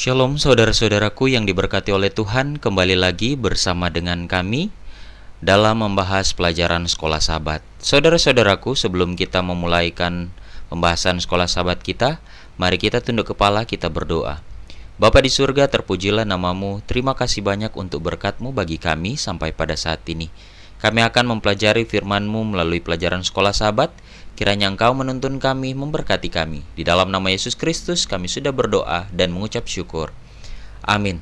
Shalom saudara-saudaraku yang diberkati oleh Tuhan, kembali lagi bersama dengan kami dalam membahas pelajaran Sekolah Sabat. Saudara-saudaraku, sebelum kita memulaikan pembahasan Sekolah Sabat kita, mari kita tunduk kepala, kita berdoa. Bapa di surga, terpujilah namamu, terima kasih banyak untuk berkat-Mu bagi kami sampai pada saat ini. Kami akan mempelajari firman-Mu melalui pelajaran Sekolah Sabat. Kiranya Engkau menuntun kami, memberkati kami. Di dalam nama Yesus Kristus kami sudah berdoa dan mengucap syukur. Amin.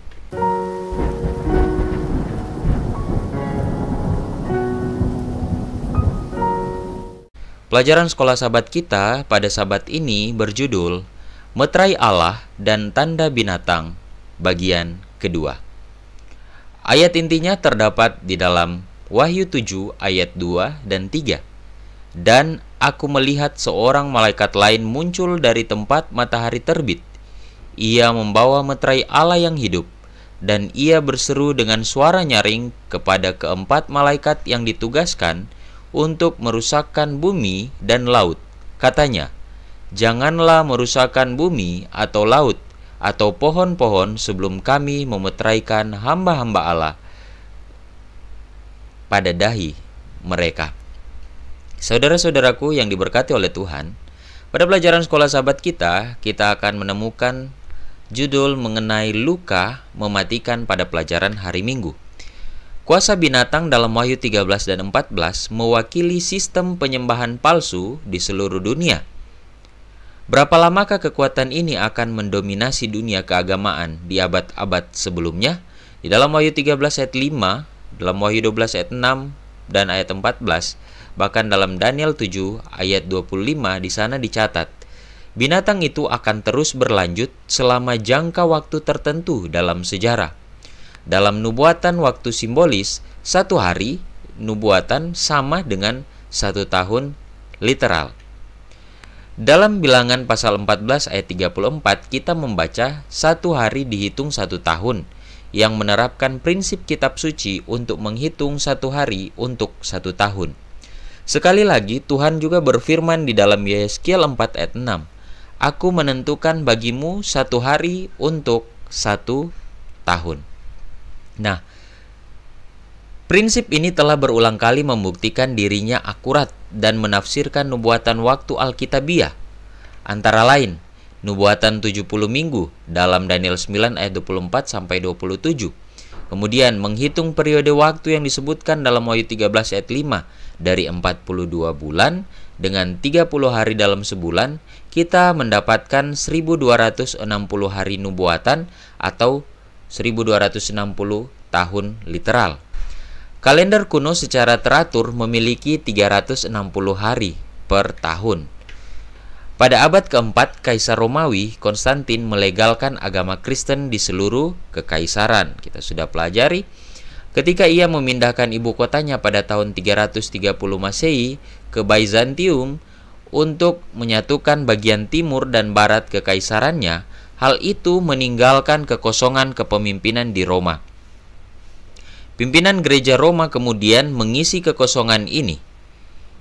Pelajaran Sekolah Sabat kita pada Sabat ini berjudul Meterai Allah dan Tanda Binatang, bagian kedua. Ayat intinya terdapat di dalam Wahyu 7 ayat 2 dan 3. Dan aku melihat seorang malaikat lain muncul dari tempat matahari terbit. Ia membawa meterai Allah yang hidup, dan ia berseru dengan suara nyaring kepada keempat malaikat yang ditugaskan untuk merusakkan bumi dan laut. Katanya, janganlah merusakkan bumi atau laut atau pohon-pohon sebelum kami memeteraikan hamba-hamba Allah pada dahi mereka. Saudara-saudaraku yang diberkati oleh Tuhan, pada pelajaran Sekolah Sabat kita akan menemukan judul mengenai luka mematikan pada pelajaran hari Minggu. Kuasa binatang dalam Wahyu 13 dan 14 mewakili sistem penyembahan palsu di seluruh dunia. Berapa lamakah kekuatan ini akan mendominasi dunia keagamaan di abad-abad sebelumnya? Di dalam Wahyu 13 ayat 5, dalam Wahyu 12 ayat 6 dan ayat 14, bahkan dalam Daniel 7 ayat 25 di sana dicatat, binatang itu akan terus berlanjut selama jangka waktu tertentu dalam sejarah. Dalam nubuatan waktu simbolis, satu hari nubuatan sama dengan 1 tahun literal. Dalam Bilangan pasal 14 ayat 34 kita membaca satu hari dihitung 1 tahun, yang menerapkan prinsip kitab suci untuk menghitung 1 hari untuk 1 tahun. Sekali lagi Tuhan juga berfirman di dalam Yeskiel 4 ayat 6, Aku menentukan bagimu 1 hari untuk 1 tahun. Nah, prinsip ini telah berulang kali membuktikan dirinya akurat dan menafsirkan nubuatan waktu Alkitabiah. Antara lain, nubuatan 70 minggu dalam Daniel 9 ayat 24 sampai 27. Kemudian menghitung periode waktu yang disebutkan dalam Wahyu 13 ayat 5 dari 42 bulan dengan 30 hari dalam sebulan, kita mendapatkan 1260 hari nubuatan atau 1260 tahun literal. Kalender kuno secara teratur memiliki 360 hari per tahun. Pada abad keempat, Kaisar Romawi Konstantin melegalkan agama Kristen di seluruh kekaisaran. Kita sudah pelajari ketika ia memindahkan ibu kotanya pada tahun 330 Masehi ke Byzantium untuk menyatukan bagian timur dan barat kekaisarannya. Hal itu meninggalkan kekosongan kepemimpinan di Roma. Pimpinan gereja Roma kemudian mengisi kekosongan ini.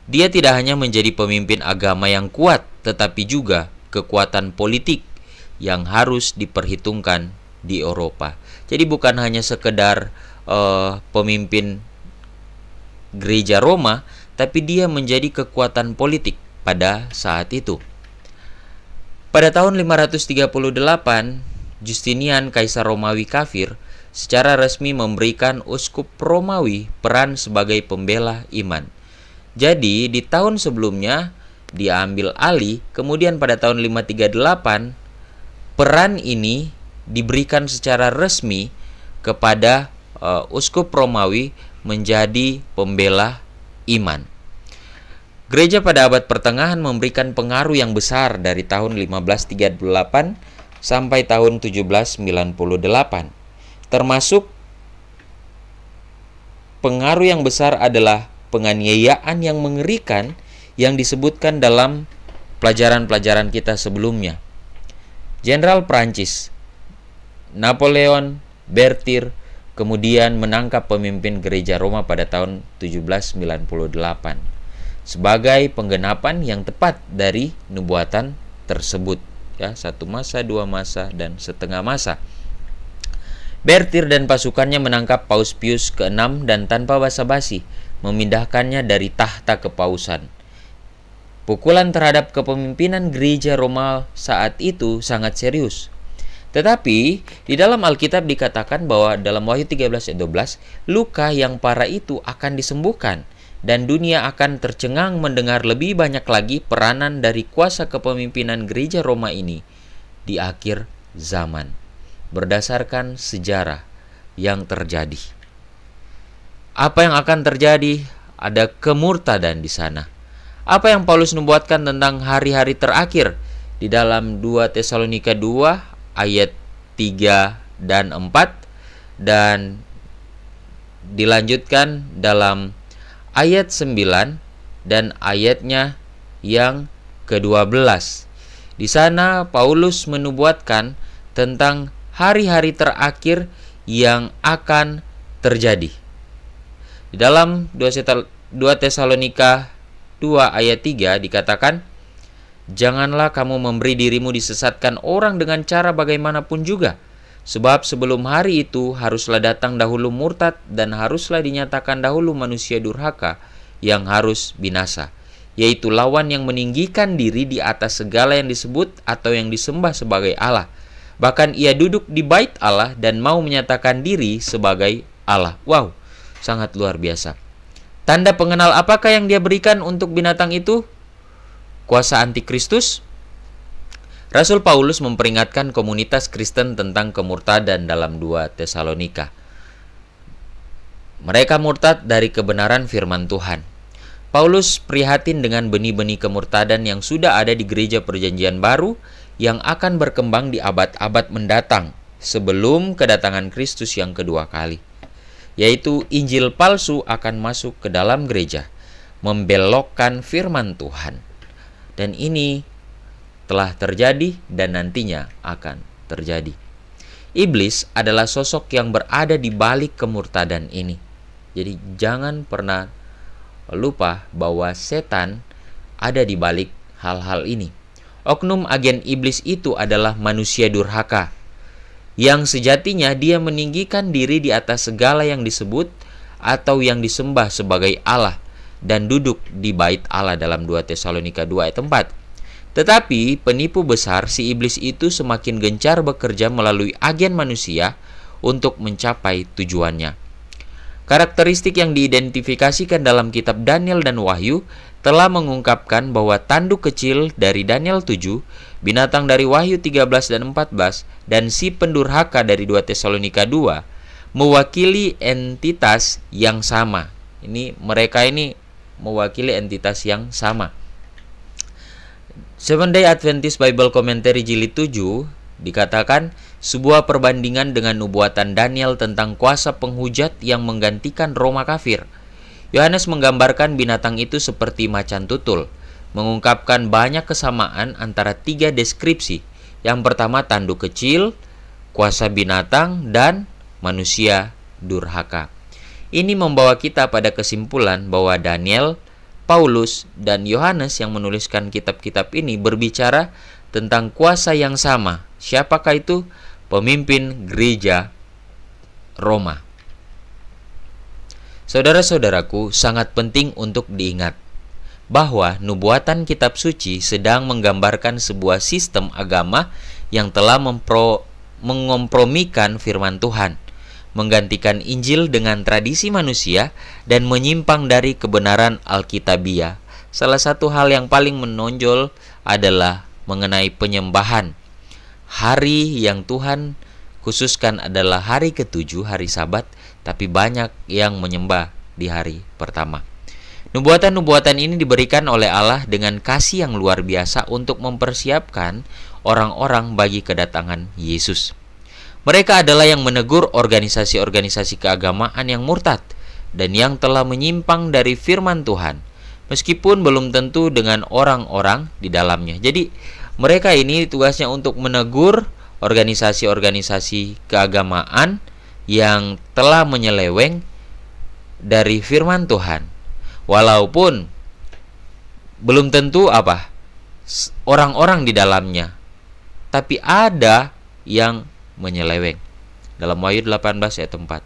Dia tidak hanya menjadi pemimpin agama yang kuat, tetapi juga kekuatan politik yang harus diperhitungkan di Eropa. Jadi bukan hanya sekedar pemimpin gereja Roma, tapi dia menjadi kekuatan politik pada saat itu. Pada tahun 538, Justinian, Kaisar Romawi kafir, secara resmi memberikan uskup Romawi peran sebagai pembela iman. Jadi di tahun sebelumnya dia ambil alih, kemudian pada tahun 538 peran ini diberikan secara resmi kepada uskup Romawi menjadi pembela iman. Gereja pada abad pertengahan memberikan pengaruh yang besar dari tahun 1538 sampai tahun 1798. Termasuk pengaruh yang besar adalah penganiayaan yang mengerikan yang disebutkan dalam pelajaran-pelajaran kita sebelumnya. Jenderal Prancis Napoleon Bertir kemudian menangkap pemimpin gereja Roma pada tahun 1798 sebagai penggenapan yang tepat dari nubuatan tersebut. ya, 1 masa, 2 masa, dan setengah masa. Bertir dan pasukannya menangkap Paus Pius ke-6 dan tanpa basa-basi memindahkannya dari tahta kepausan. Pukulan terhadap kepemimpinan gereja Roma saat itu sangat serius. Tetapi di dalam Alkitab dikatakan bahwa dalam Wahyu 13 ayat 12, luka yang parah itu akan disembuhkan dan dunia akan tercengang mendengar lebih banyak lagi peranan dari kuasa kepemimpinan gereja Roma ini di akhir zaman berdasarkan sejarah yang terjadi. Apa yang akan terjadi? Ada kemurtadan di sana. Apa yang Paulus nubuatkan tentang hari-hari terakhir di dalam 2 Tesalonika 2 ayat 3 dan 4 dan dilanjutkan dalam ayat 9 dan ayatnya yang ke-12. Di sana Paulus menubuatkan tentang hari-hari terakhir yang akan terjadi. Di dalam 2 Tesalonika 2 ayat 3 dikatakan, "Janganlah kamu memberi dirimu disesatkan orang dengan cara bagaimanapun juga, sebab sebelum hari itu haruslah datang dahulu murtad dan haruslah dinyatakan dahulu manusia durhaka yang harus binasa, yaitu lawan yang meninggikan diri di atas segala yang disebut atau yang disembah sebagai Allah. Bahkan ia duduk di bait Allah dan mau menyatakan diri sebagai Allah." Wow, sangat luar biasa. Tanda pengenal apakah yang dia berikan untuk binatang itu? Kuasa antikristus. Rasul Paulus memperingatkan komunitas Kristen tentang kemurtadan dalam 2 Tesalonika. Mereka murtad dari kebenaran firman Tuhan. Paulus prihatin dengan benih-benih kemurtadan yang sudah ada di gereja perjanjian baru yang akan berkembang di abad-abad mendatang sebelum kedatangan Kristus yang kedua kali, yaitu Injil palsu akan masuk ke dalam gereja, membelokkan firman Tuhan. Dan ini telah terjadi dan nantinya akan terjadi. Iblis adalah sosok yang berada di balik kemurtadan ini. Jadi jangan pernah lupa bahwa setan ada di balik hal-hal ini. Oknum agen iblis itu adalah manusia durhaka, yang sejatinya dia meninggikan diri di atas segala yang disebut atau yang disembah sebagai Allah dan duduk di bait Allah dalam 2 Tesalonika 2 ayat 4. Tetapi penipu besar si iblis itu semakin gencar bekerja melalui agen manusia untuk mencapai tujuannya. Karakteristik yang diidentifikasikan dalam kitab Daniel dan Wahyu telah mengungkapkan bahwa tanduk kecil dari Daniel 7, binatang dari Wahyu 13 dan 14, dan si pendurhaka dari 2 Tesalonika 2 mewakili entitas yang sama. Mereka ini mewakili entitas yang sama. Seventh-day Adventist Bible Commentary Jilid 7 dikatakan sebuah perbandingan dengan nubuatan Daniel tentang kuasa penghujat yang menggantikan Roma kafir. Yohanes menggambarkan binatang itu seperti macan tutul, mengungkapkan banyak kesamaan antara 3 deskripsi. Yang pertama tanduk kecil, kuasa binatang, dan manusia durhaka. Ini membawa kita pada kesimpulan bahwa Daniel, Paulus, dan Yohanes yang menuliskan kitab-kitab ini berbicara tentang kuasa yang sama. Siapakah itu? Pemimpin gereja Roma. Saudara-saudaraku, sangat penting untuk diingat bahwa nubuatan kitab suci sedang menggambarkan sebuah sistem agama yang telah mengompromikan firman Tuhan, menggantikan Injil dengan tradisi manusia, dan menyimpang dari kebenaran Alkitabiah. Salah satu hal yang paling menonjol adalah mengenai penyembahan. Hari yang Tuhan khususkan adalah hari ke-7, hari Sabat, tapi banyak yang menyembah di hari pertama. Nubuatan-nubuatan ini diberikan oleh Allah dengan kasih yang luar biasa untuk mempersiapkan orang-orang bagi kedatangan Yesus. Mereka adalah yang menegur organisasi-organisasi keagamaan yang murtad dan yang telah menyimpang dari firman Tuhan, meskipun belum tentu dengan orang-orang di dalamnya. Jadi mereka ini tugasnya untuk menegur organisasi-organisasi keagamaan yang telah menyeleweng dari firman Tuhan. Walaupun belum tentu orang-orang di dalamnya tapi ada yang menyeleweng. Dalam Wahyu 18 ayat 4.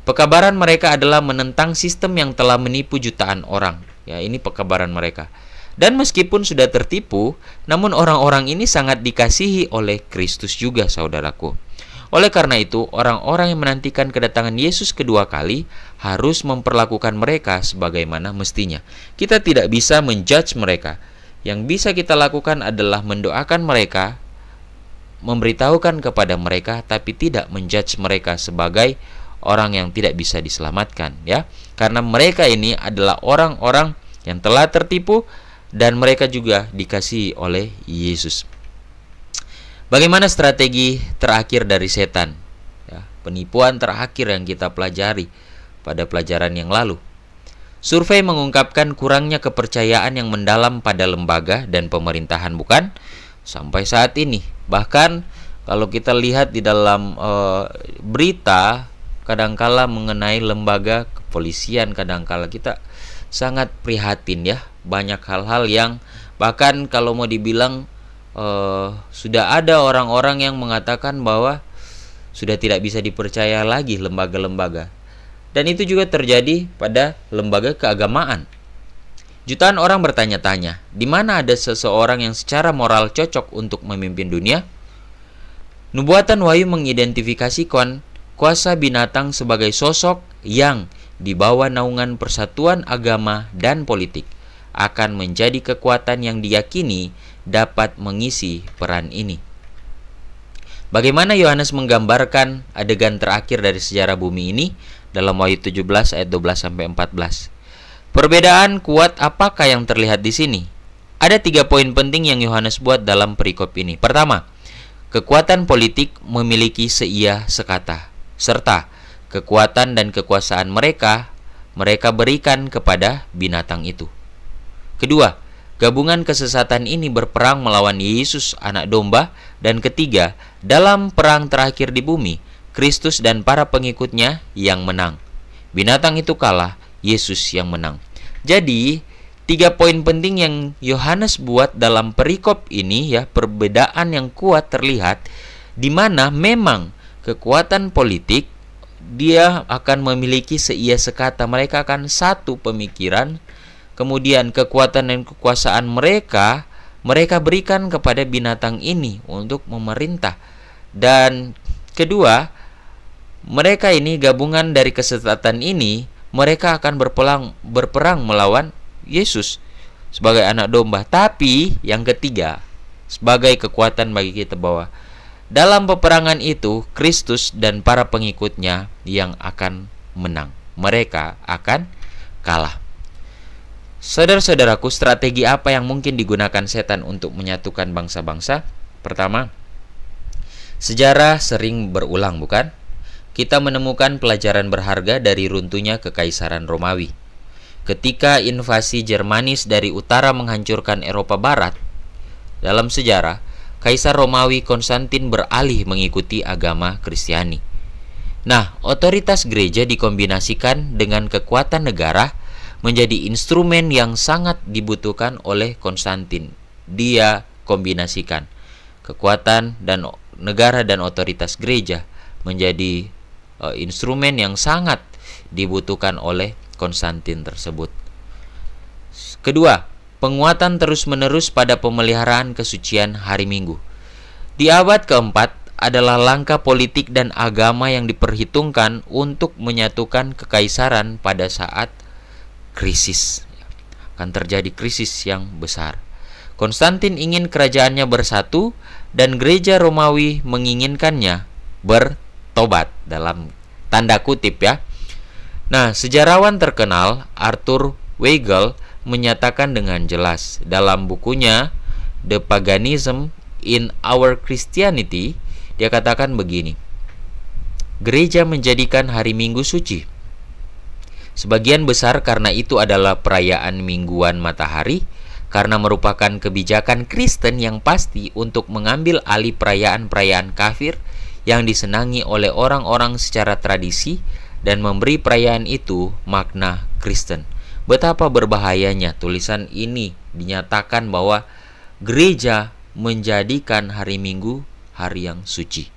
Pekabaran mereka adalah menentang sistem yang telah menipu jutaan orang. Ya, ini pekabaran mereka. Dan meskipun sudah tertipu, namun orang-orang ini sangat dikasihi oleh Kristus juga, saudaraku. Oleh karena itu, orang-orang yang menantikan kedatangan Yesus kedua kali harus memperlakukan mereka sebagaimana mestinya. Kita tidak bisa menjudge mereka. Yang bisa kita lakukan adalah mendoakan mereka, memberitahukan kepada mereka, tapi tidak menjudge mereka sebagai orang yang tidak bisa diselamatkan, ya. Karena mereka ini adalah orang-orang yang telah tertipu dan mereka juga dikasihi oleh Yesus. Bagaimana strategi terakhir dari setan? Ya, penipuan terakhir yang kita pelajari pada pelajaran yang lalu. Survei mengungkapkan kurangnya kepercayaan yang mendalam pada lembaga dan pemerintahan, bukan? Sampai saat ini. Bahkan kalau kita lihat di dalam berita, kadangkala mengenai lembaga kepolisian, kadangkala kita sangat prihatin, ya. Banyak hal-hal yang bahkan kalau mau dibilang sudah ada orang-orang yang mengatakan bahwa sudah tidak bisa dipercaya lagi lembaga-lembaga. Dan itu juga terjadi pada lembaga keagamaan. Jutaan orang bertanya-tanya, di mana ada seseorang yang secara moral cocok untuk memimpin dunia? Nubuatan Wahyu mengidentifikasikan kuasa binatang sebagai sosok yang di bawah naungan persatuan agama dan politik akan menjadi kekuatan yang diyakini dapat mengisi peran ini. Bagaimana Yohanes menggambarkan adegan terakhir dari sejarah bumi ini dalam Wahyu 17 ayat 12 sampai 14. Perbedaan kuat apakah yang terlihat di sini? Ada 3 poin penting yang Yohanes buat dalam perikop ini. Pertama, kekuatan politik memiliki seia sekata, serta kekuatan dan kekuasaan mereka berikan kepada binatang itu. Kedua, gabungan kesesatan ini berperang melawan Yesus, anak domba. Dan ketiga, dalam perang terakhir di bumi, Kristus dan para pengikutnya yang menang. Binatang itu kalah, Yesus yang menang. Jadi, 3 poin penting yang Yohanes buat dalam perikop ini, ya, perbedaan yang kuat terlihat, di mana memang kekuatan politik dia akan memiliki seia sekata, mereka akan satu pemikiran. Kemudian kekuatan dan kekuasaan mereka berikan kepada binatang ini untuk memerintah. Dan kedua, mereka ini gabungan dari kesesatan ini, mereka akan berperang melawan Yesus sebagai anak domba. Tapi yang ketiga, sebagai kekuatan bagi kita bahwa dalam peperangan itu Kristus dan para pengikutnya yang akan menang. Mereka akan kalah. Saudara-saudaraku, strategi apa yang mungkin digunakan setan untuk menyatukan bangsa-bangsa? Pertama, sejarah sering berulang, bukan? Kita menemukan pelajaran berharga dari runtuhnya Kekaisaran Romawi. Ketika invasi Jermanis dari utara menghancurkan Eropa Barat, dalam sejarah, Kaisar Romawi Konstantin beralih mengikuti agama Kristiani. Nah, otoritas gereja dikombinasikan dengan kekuatan negara menjadi instrumen yang sangat dibutuhkan oleh Konstantin. Dia kombinasikan kekuatan dan negara dan otoritas gereja menjadi instrumen yang sangat dibutuhkan oleh Konstantin tersebut. Kedua, penguatan terus-menerus pada pemeliharaan kesucian hari Minggu. Di abad keempat adalah langkah politik dan agama yang diperhitungkan untuk menyatukan kekaisaran pada saat krisis. Akan terjadi krisis yang besar. Konstantin ingin kerajaannya bersatu dan gereja Romawi menginginkannya bertobat, dalam tanda kutip, ya. Nah, sejarawan terkenal Arthur Weigel menyatakan dengan jelas dalam bukunya The Paganism in Our Christianity, dia katakan begini: gereja menjadikan hari Minggu suci. Sebagian besar karena itu adalah perayaan mingguan matahari, karena merupakan kebijakan Kristen yang pasti untuk mengambil alih perayaan-perayaan kafir yang disenangi oleh orang-orang secara tradisi dan memberi perayaan itu makna Kristen. Betapa berbahayanya tulisan ini dinyatakan bahwa gereja menjadikan hari Minggu hari yang suci.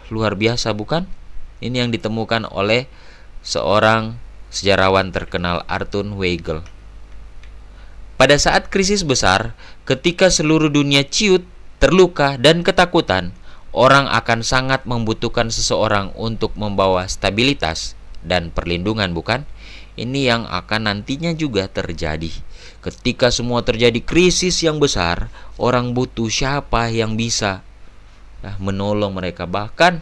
Luar biasa bukan? Ini yang ditemukan oleh seorang sejarawan terkenal, Arthur Weigel. Pada saat krisis besar, ketika seluruh dunia ciut, terluka, dan ketakutan, orang akan sangat membutuhkan seseorang untuk membawa stabilitas dan perlindungan, bukan? Ini yang akan nantinya juga terjadi. Ketika semua terjadi krisis yang besar, orang butuh siapa yang bisa menolong mereka. Bahkan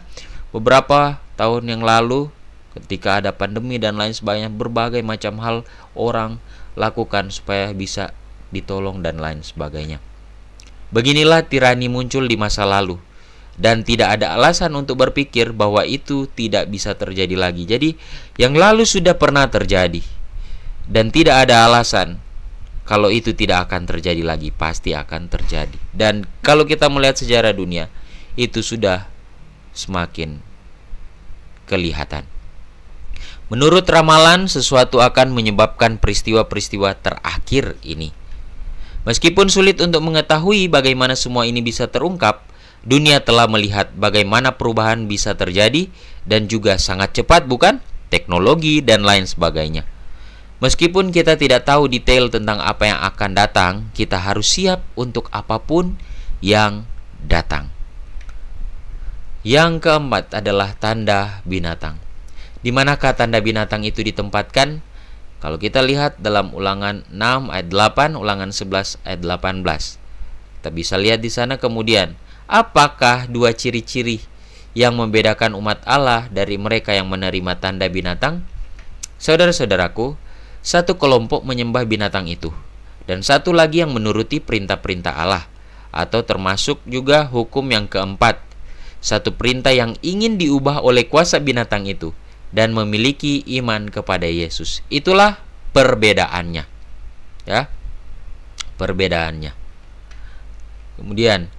beberapa tahun yang lalu, ketika ada pandemi dan lain sebagainya, berbagai macam hal orang lakukan supaya bisa ditolong dan lain sebagainya. Beginilah tirani muncul di masa lalu, dan tidak ada alasan untuk berpikir bahwa itu tidak bisa terjadi lagi. Jadi yang lalu sudah pernah terjadi, dan tidak ada alasan kalau itu tidak akan terjadi lagi. Pasti akan terjadi. Dan kalau kita melihat sejarah dunia, itu sudah semakin kelihatan. Menurut ramalan, sesuatu akan menyebabkan peristiwa-peristiwa terakhir ini. Meskipun sulit untuk mengetahui bagaimana semua ini bisa terungkap, dunia telah melihat bagaimana perubahan bisa terjadi dan juga sangat cepat, bukan? Teknologi dan lain sebagainya. Meskipun kita tidak tahu detail tentang apa yang akan datang, kita harus siap untuk apapun yang datang. Yang keempat adalah tanda binatang. Di manakah tanda binatang itu ditempatkan? Kalau kita lihat dalam Ulangan 6 ayat 8, Ulangan 11 ayat 18. Kita bisa lihat di sana kemudian, apakah dua ciri-ciri yang membedakan umat Allah dari mereka yang menerima tanda binatang? Saudara-saudaraku, satu kelompok menyembah binatang itu, dan satu lagi yang menuruti perintah-perintah Allah, atau termasuk juga hukum yang keempat, satu perintah yang ingin diubah oleh kuasa binatang itu, dan memiliki iman kepada Yesus. Itulah perbedaannya. Ya. Perbedaannya. Kemudian,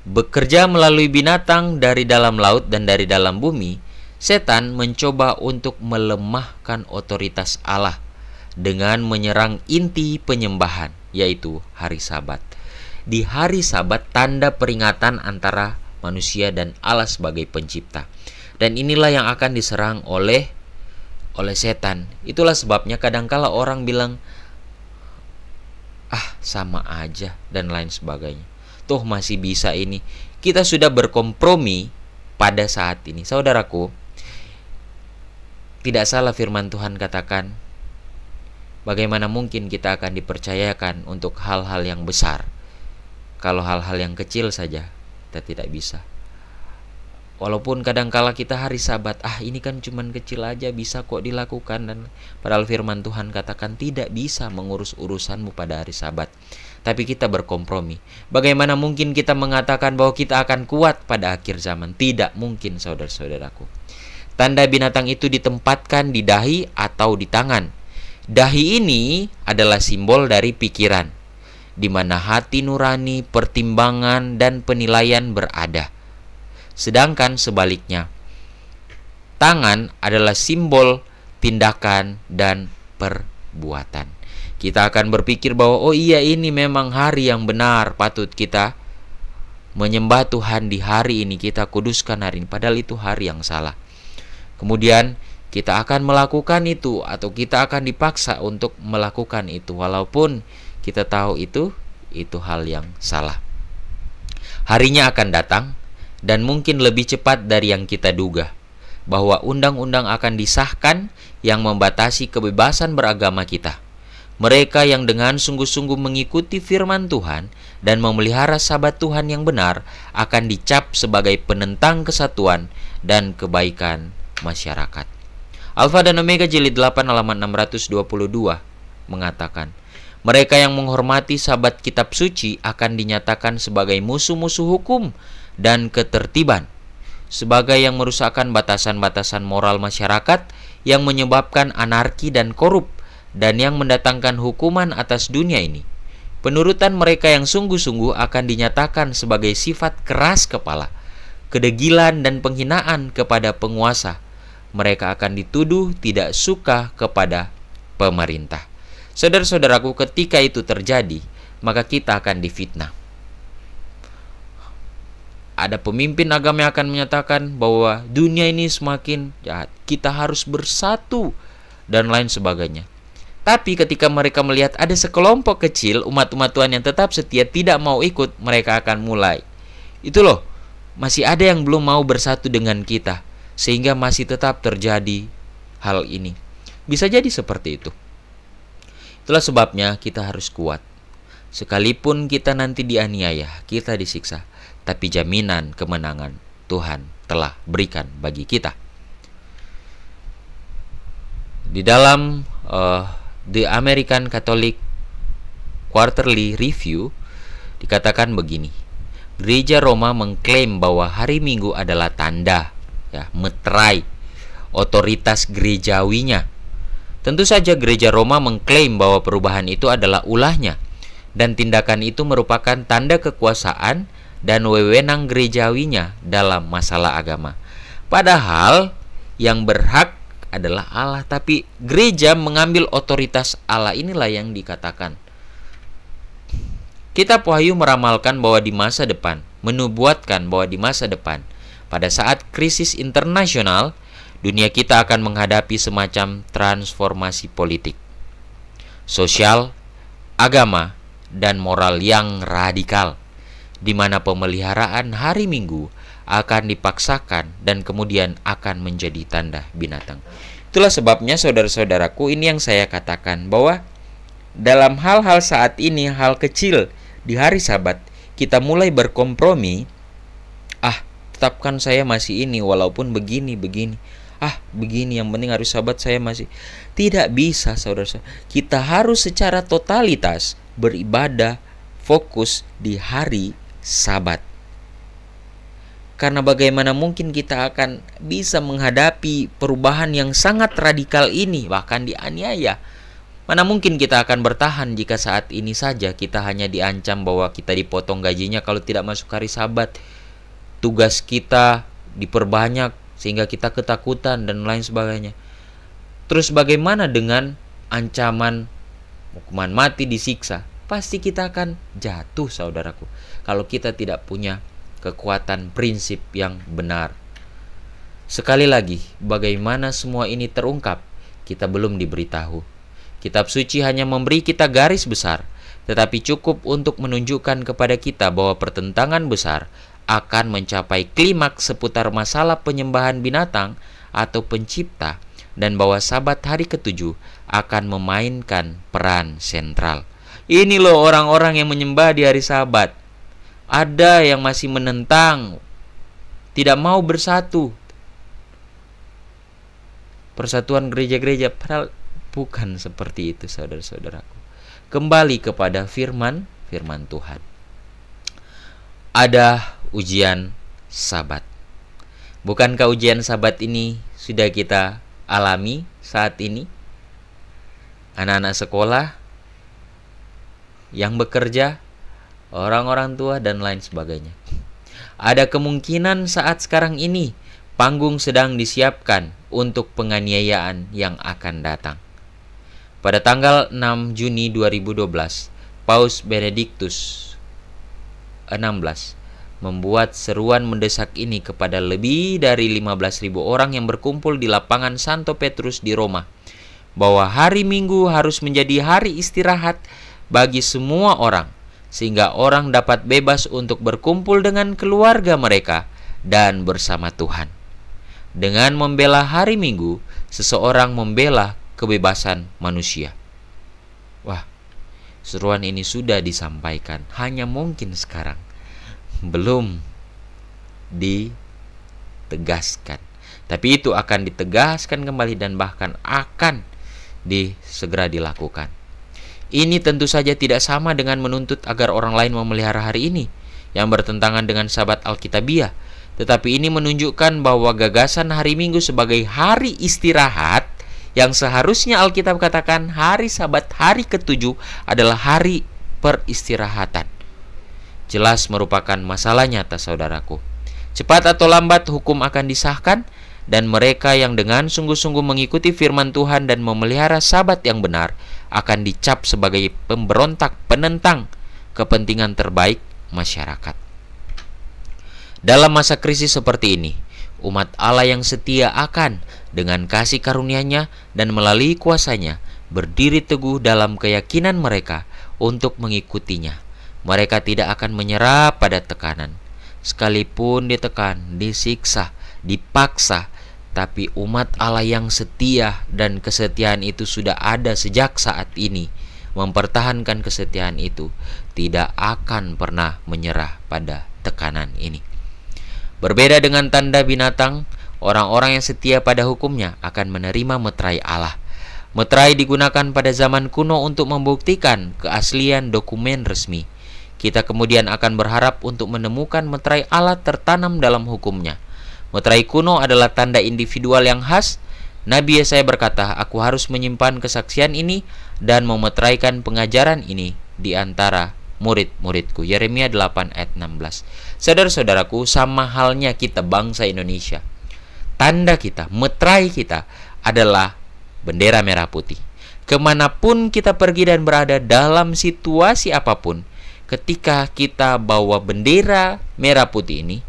bekerja melalui binatang dari dalam laut dan dari dalam bumi, setan mencoba untuk melemahkan otoritas Allah dengan menyerang inti penyembahan, yaitu hari Sabat. Di hari Sabat, tanda peringatan antara manusia dan Allah sebagai pencipta. Dan inilah yang akan diserang oleh setan. Itulah sebabnya kadangkala orang bilang, sama aja dan lain sebagainya. Tuh masih bisa ini. Kita sudah berkompromi pada saat ini. Saudaraku, tidak salah firman Tuhan katakan, bagaimana mungkin kita akan dipercayakan untuk hal-hal yang besar, kalau hal-hal yang kecil saja kita tidak bisa. Walaupun kadangkala kita hari Sabat, ini kan cuman kecil aja, bisa kok dilakukan. Dan padahal firman Tuhan katakan tidak bisa mengurus urusanmu pada hari Sabat. Tapi kita berkompromi. Bagaimana mungkin kita mengatakan bahwa kita akan kuat pada akhir zaman? Tidak mungkin, saudara-saudaraku. Tanda binatang itu ditempatkan di dahi atau di tangan. Dahi ini adalah simbol dari pikiran, di mana hati nurani, pertimbangan, dan penilaian berada. Sedangkan sebaliknya, tangan adalah simbol tindakan dan perbuatan. Kita akan berpikir bahwa ini memang hari yang benar, patut kita menyembah Tuhan di hari ini, kita kuduskan hari ini, padahal itu hari yang salah. Kemudian kita akan melakukan itu, atau kita akan dipaksa untuk melakukan itu, walaupun kita tahu itu hal yang salah. Harinya akan datang, dan mungkin lebih cepat dari yang kita duga, bahwa undang-undang akan disahkan yang membatasi kebebasan beragama kita. Mereka yang dengan sungguh-sungguh mengikuti firman Tuhan dan memelihara Sabat Tuhan yang benar akan dicap sebagai penentang kesatuan dan kebaikan masyarakat. Alfa dan Omega jilid 8 halaman 622 mengatakan, mereka yang menghormati Sabat kitab suci akan dinyatakan sebagai musuh-musuh hukum dan ketertiban, sebagai yang merusakkan batasan-batasan moral masyarakat, yang menyebabkan anarki dan korup, dan yang mendatangkan hukuman atas dunia ini. Penurutan mereka yang sungguh-sungguh akan dinyatakan sebagai sifat keras kepala, kedegilan dan penghinaan kepada penguasa. Mereka akan dituduh tidak suka kepada pemerintah. Saudara-saudaraku, ketika itu terjadi, maka kita akan difitnah. Ada pemimpin agama yang akan menyatakan bahwa dunia ini semakin jahat, kita harus bersatu, dan lain sebagainya. Tapi ketika mereka melihat ada sekelompok kecil umat-umat Tuhan yang tetap setia tidak mau ikut, mereka akan mulai. Itu loh, masih ada yang belum mau bersatu dengan kita, sehingga masih tetap terjadi hal ini. Bisa jadi seperti itu. Itulah sebabnya kita harus kuat. Sekalipun kita nanti dianiaya, kita disiksa, tapi jaminan kemenangan Tuhan telah berikan bagi kita. Di dalam The American Catholic Quarterly Review dikatakan begini. Gereja Roma mengklaim bahwa hari Minggu adalah tanda, meterai otoritas gerejawinya. Tentu saja gereja Roma mengklaim bahwa perubahan itu adalah ulahnya, dan tindakan itu merupakan tanda kekuasaan dan wewenang gerejawinya dalam masalah agama. Padahal yang berhak adalah Allah, tapi gereja mengambil otoritas Allah. Inilah yang dikatakan. Kitab Wahyu meramalkan bahwa di masa depan, menubuatkan bahwa di masa depan, pada saat krisis internasional, dunia kita akan menghadapi semacam transformasi politik, sosial, agama, dan moral yang radikal, di mana pemeliharaan hari Minggu akan dipaksakan dan kemudian akan menjadi tanda binatang. Itulah sebabnya saudara-saudaraku, ini yang saya katakan bahwa dalam hal-hal saat ini, hal kecil di hari Sabat, kita mulai berkompromi. Tetapkan saya masih ini walaupun begini. Begini, yang penting hari Sabat saya masih. Tidak bisa, saudara-saudara. Kita harus secara totalitas beribadah fokus di hari Sabat. Karena bagaimana mungkin kita akan bisa menghadapi perubahan yang sangat radikal ini, bahkan dianiaya. Mana mungkin kita akan bertahan jika saat ini saja kita hanya diancam bahwa kita dipotong gajinya kalau tidak masuk hari Sabat. Tugas kita diperbanyak sehingga kita ketakutan dan lain sebagainya. Terus bagaimana dengan ancaman hukuman mati, disiksa? Pasti kita akan jatuh, saudaraku, kalau kita tidak punya kekuatan prinsip yang benar. Sekali lagi, bagaimana semua ini terungkap, kita belum diberitahu. Kitab suci hanya memberi kita garis besar, tetapi cukup untuk menunjukkan kepada kita bahwa pertentangan besar akan mencapai klimaks seputar masalah penyembahan binatang atau pencipta, dan bahwa Sabat hari ke-7 akan memainkan peran sentral. Ini loh orang-orang yang menyembah di hari Sabat. Ada yang masih menentang, tidak mau bersatu. Persatuan gereja-gereja, padahal bukan seperti itu, saudara-saudaraku. Kembali kepada firman Tuhan. Ada ujian Sabat. Bukankah ujian Sabat ini sudah kita alami saat ini? Anak-anak sekolah, yang bekerja, orang-orang tua, dan lain sebagainya. Ada kemungkinan saat sekarang ini panggung sedang disiapkan untuk penganiayaan yang akan datang. Pada tanggal 6 Juni 2012, Paus Benediktus XVI membuat seruan mendesak ini kepada lebih dari 15.000 orang yang berkumpul di lapangan Santo Petrus di Roma, bahwa hari Minggu harus menjadi hari istirahat bagi semua orang, sehingga orang dapat bebas untuk berkumpul dengan keluarga mereka dan bersama Tuhan. Dengan membela hari Minggu, seseorang membela kebebasan manusia. Wah, seruan ini sudah disampaikan, hanya mungkin sekarang belum ditegaskan. Tapi itu akan ditegaskan kembali dan bahkan akan segera dilakukan. Ini tentu saja tidak sama dengan menuntut agar orang lain memelihara hari ini yang bertentangan dengan Sabat Alkitabiah. Tetapi ini menunjukkan bahwa gagasan hari Minggu sebagai hari istirahat, yang seharusnya Alkitab katakan hari Sabat hari ke-7 adalah hari peristirahatan, jelas merupakan masalah nyata, saudaraku. Cepat atau lambat hukum akan disahkan, dan mereka yang dengan sungguh-sungguh mengikuti firman Tuhan dan memelihara Sabat yang benar akan dicap sebagai pemberontak, penentang, kepentingan terbaik masyarakat. Dalam masa krisis seperti ini, umat Allah yang setia akan dengan kasih karunia-Nya dan melalui kuasa-Nya berdiri teguh dalam keyakinan mereka untuk mengikutinya. Mereka tidak akan menyerah pada tekanan. Sekalipun ditekan, disiksa, dipaksa, tapi umat Allah yang setia dan kesetiaan itu sudah ada sejak saat ini, mempertahankan kesetiaan itu, tidak akan pernah menyerah pada tekanan ini. Berbeda dengan tanda binatang, orang-orang yang setia pada hukumnya akan menerima meterai Allah. Meterai digunakan pada zaman kuno untuk membuktikan keaslian dokumen resmi. Kita kemudian akan berharap untuk menemukan meterai Allah tertanam dalam hukumnya. Meterai kuno adalah tanda individual yang khas. Nabi Yesaya berkata, "Aku harus menyimpan kesaksian ini dan memeteraikan pengajaran ini di antara murid-muridku." Yeremia 8 ayat 16. Saudara-saudaraku, sama halnya kita bangsa Indonesia. Tanda kita, meterai kita adalah bendera merah putih. Kemanapun kita pergi dan berada dalam situasi apapun, ketika kita bawa bendera merah putih ini,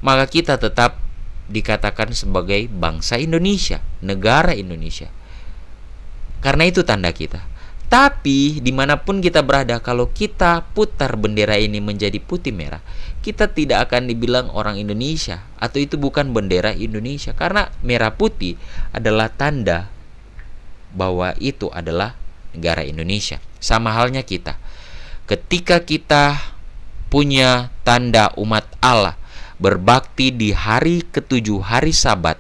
maka kita tetap dikatakan sebagai bangsa Indonesia, negara Indonesia. Karena itu tanda kita. Tapi dimanapun kita berada, kalau kita putar bendera ini menjadi putih merah, kita tidak akan dibilang orang Indonesia, atau itu bukan bendera Indonesia. Karena merah putih adalah tanda bahwa itu adalah negara Indonesia. Sama halnya kita. Ketika kita punya tanda umat Allah, berbakti di hari ke-7, hari Sabat,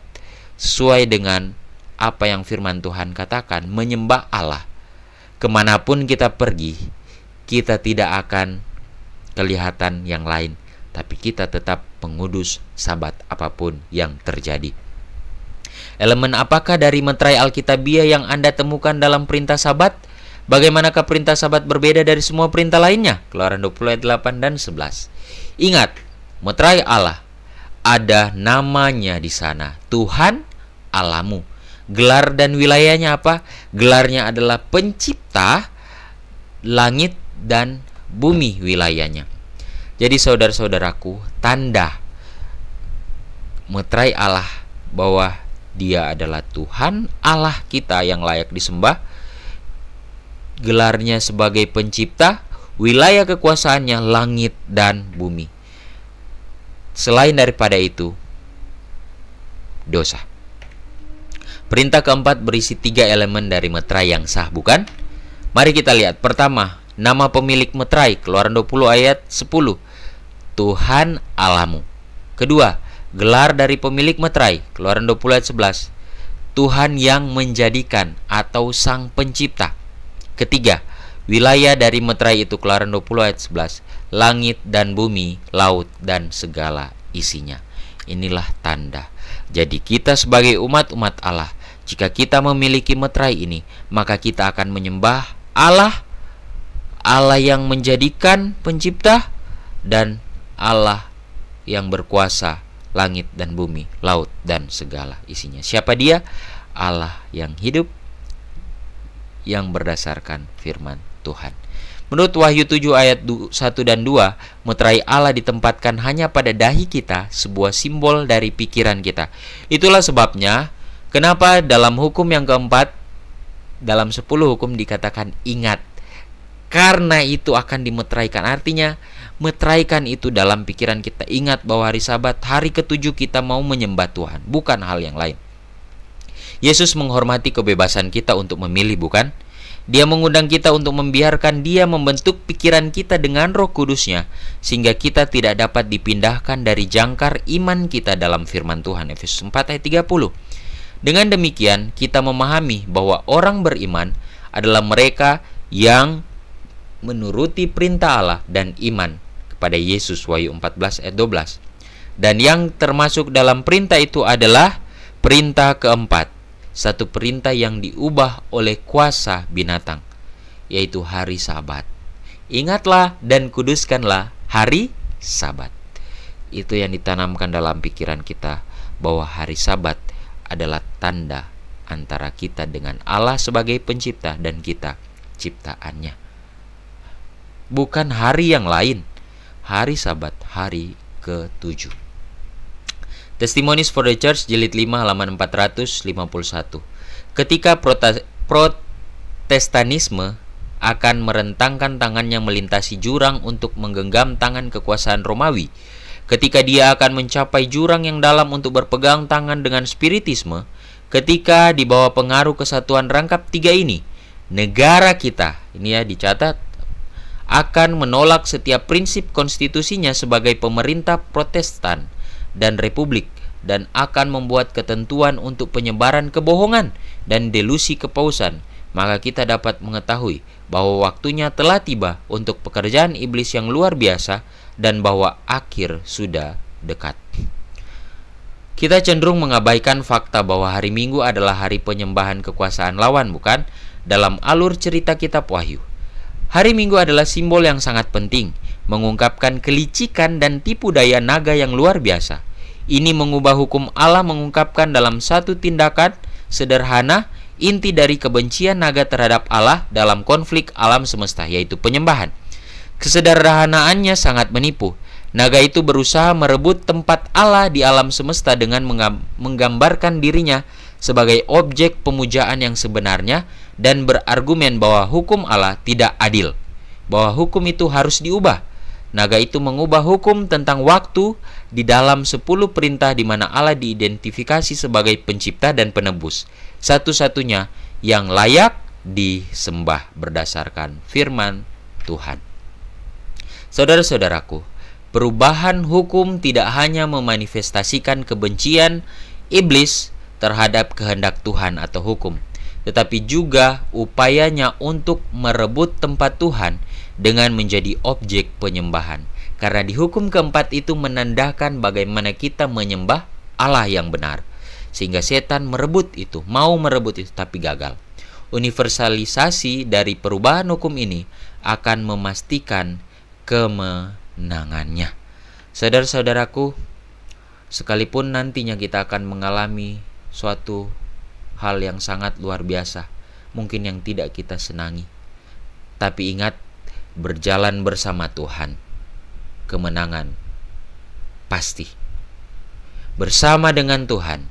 sesuai dengan apa yang firman Tuhan katakan, menyembah Allah. Kemanapun kita pergi, kita tidak akan kelihatan yang lain, tapi kita tetap mengudus Sabat apapun yang terjadi. Elemen apakah dari meterai Alkitabiah yang Anda temukan dalam perintah Sabat? Bagaimanakah perintah Sabat berbeda dari semua perintah lainnya? Keluaran 20 ayat 8 dan 11. Ingat, meterai Allah ada namanya di sana, Tuhan Allahmu. Gelar dan wilayahnya apa? Gelarnya adalah pencipta langit dan bumi wilayahnya. Jadi saudara-saudaraku, tanda meterai Allah bahwa Dia adalah Tuhan Allah kita yang layak disembah, gelarnya sebagai pencipta, wilayah kekuasaannya langit dan bumi. Selain daripada itu, dosa. Perintah keempat berisi 3 elemen dari meterai yang sah, bukan? Mari kita lihat. Pertama, nama pemilik meterai, Keluaran 20 ayat 10, Tuhan Allahmu. Kedua, gelar dari pemilik meterai, Keluaran 20 ayat 11, Tuhan yang menjadikan atau Sang Pencipta. Ketiga, wilayah dari meterai itu, Keluaran 20 ayat 11, langit dan bumi, laut dan segala isinya. Inilah tanda. Jadi kita sebagai umat-umat Allah, jika kita memiliki meterai ini, maka kita akan menyembah Allah, Allah yang menjadikan pencipta, dan Allah yang berkuasa langit dan bumi, laut dan segala isinya. Siapa Dia? Allah yang hidup, yang berdasarkan firman Tuhan. Menurut Wahyu 7 ayat 1 dan 2, meterai Allah ditempatkan hanya pada dahi kita, sebuah simbol dari pikiran kita. Itulah sebabnya kenapa dalam hukum yang keempat, dalam 10 hukum dikatakan ingat. Karena itu akan dimeteraikan. Artinya meteraikan itu dalam pikiran kita. Ingat bahwa hari Sabat, hari ke-7 kita mau menyembah Tuhan, bukan hal yang lain. Yesus menghormati kebebasan kita untuk memilih, bukan? Dia mengundang kita untuk membiarkan Dia membentuk pikiran kita dengan Roh Kudus-Nya, sehingga kita tidak dapat dipindahkan dari jangkar iman kita dalam firman Tuhan. Efesus 4 ayat 30. Dengan demikian, kita memahami bahwa orang beriman adalah mereka yang menuruti perintah Allah dan iman kepada Yesus. Wahyu 14 ayat 12. Dan yang termasuk dalam perintah itu adalah perintah keempat, satu perintah yang diubah oleh kuasa binatang, yaitu hari Sabat. Ingatlah dan kuduskanlah hari Sabat. Itu yang ditanamkan dalam pikiran kita, bahwa hari Sabat adalah tanda antara kita dengan Allah sebagai pencipta dan kita ciptaannya. bukan hari yang lain. Hari Sabat, hari ke-7. Testimonies for the Church, jilid 5, halaman 451. Ketika Protestanisme akan merentangkan tangannya melintasi jurang untuk menggenggam tangan kekuasaan Romawi, ketika dia akan mencapai jurang yang dalam untuk berpegang tangan dengan Spiritisme, ketika di bawah pengaruh kesatuan rangkap tiga ini, negara kita, ini ya dicatat, akan menolak setiap prinsip konstitusinya sebagai pemerintah Protestan dan republik, dan akan membuat ketentuan untuk penyebaran kebohongan dan delusi kepausan, maka kita dapat mengetahui bahwa waktunya telah tiba untuk pekerjaan iblis yang luar biasa dan bahwa akhir sudah dekat. Kita cenderung mengabaikan fakta bahwa hari Minggu adalah hari penyembahan kekuasaan lawan, bukan? Dalam alur cerita kitab Wahyu, hari Minggu adalah simbol yang sangat penting, mengungkapkan kelicikan dan tipu daya naga yang luar biasa. Ini mengubah hukum Allah, mengungkapkan dalam satu tindakan sederhana inti dari kebencian naga terhadap Allah dalam konflik alam semesta, yaitu penyembahan. Kesederhanaannya sangat menipu. Naga itu berusaha merebut tempat Allah di alam semesta dengan menggambarkan dirinya sebagai objek pemujaan yang sebenarnya dan berargumen bahwa hukum Allah tidak adil, bahwa hukum itu harus diubah. Naga itu mengubah hukum tentang waktu di dalam 10 perintah di mana Allah diidentifikasi sebagai pencipta dan penebus, satu-satunya yang layak disembah berdasarkan firman Tuhan. Saudara-saudaraku, perubahan hukum tidak hanya memanifestasikan kebencian iblis terhadap kehendak Tuhan atau hukum, tetapi juga upayanya untuk merebut tempat Tuhan dengan menjadi objek penyembahan. Karena di hukum keempat itu menandakan bagaimana kita menyembah Allah yang benar. Sehingga setan merebut itu, mau merebut itu, tapi gagal. Universalisasi dari perubahan hukum ini akan memastikan kemenangannya. Saudara-saudaraku, sekalipun nantinya kita akan mengalami suatu hal yang sangat luar biasa, mungkin yang tidak kita senangi, tapi ingat, berjalan bersama Tuhan, kemenangan pasti. Bersama dengan Tuhan,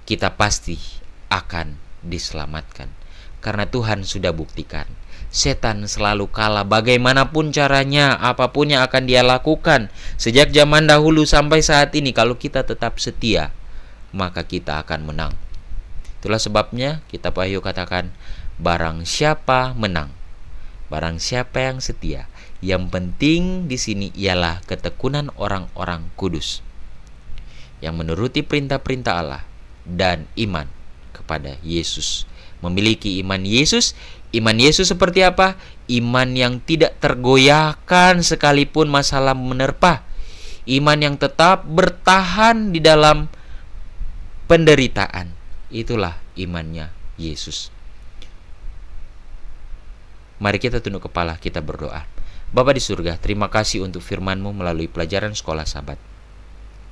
kita pasti akan diselamatkan. Karena Tuhan sudah buktikan, setan selalu kalah bagaimanapun caranya, apapun yang akan dia lakukan sejak zaman dahulu sampai saat ini. Kalau kita tetap setia, maka kita akan menang. Itulah sebabnya kitab Wahyu katakan, barang siapa menang, barang siapa yang setia. Yang penting di sini ialah ketekunan orang-orang kudus yang menuruti perintah-perintah Allah dan iman kepada Yesus. Memiliki iman Yesus. Iman Yesus seperti apa? Iman yang tidak tergoyahkan sekalipun masalah menerpa. Iman yang tetap bertahan di dalam penderitaan. Itulah imannya Yesus. Mari kita tunduk kepala, kita berdoa. Bapa di surga, terima kasih untuk firman-Mu melalui pelajaran sekolah Sabat.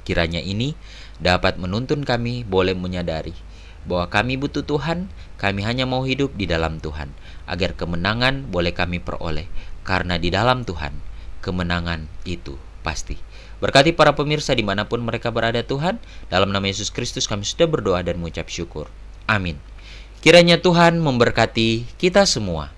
Kiranya ini dapat menuntun kami boleh menyadari bahwa kami butuh Tuhan, kami hanya mau hidup di dalam Tuhan, agar kemenangan boleh kami peroleh. Karena di dalam Tuhan, kemenangan itu pasti. Berkati para pemirsa dimanapun mereka berada Tuhan, dalam nama Yesus Kristus kami sudah berdoa dan mengucap syukur. Amin. Kiranya Tuhan memberkati kita semua.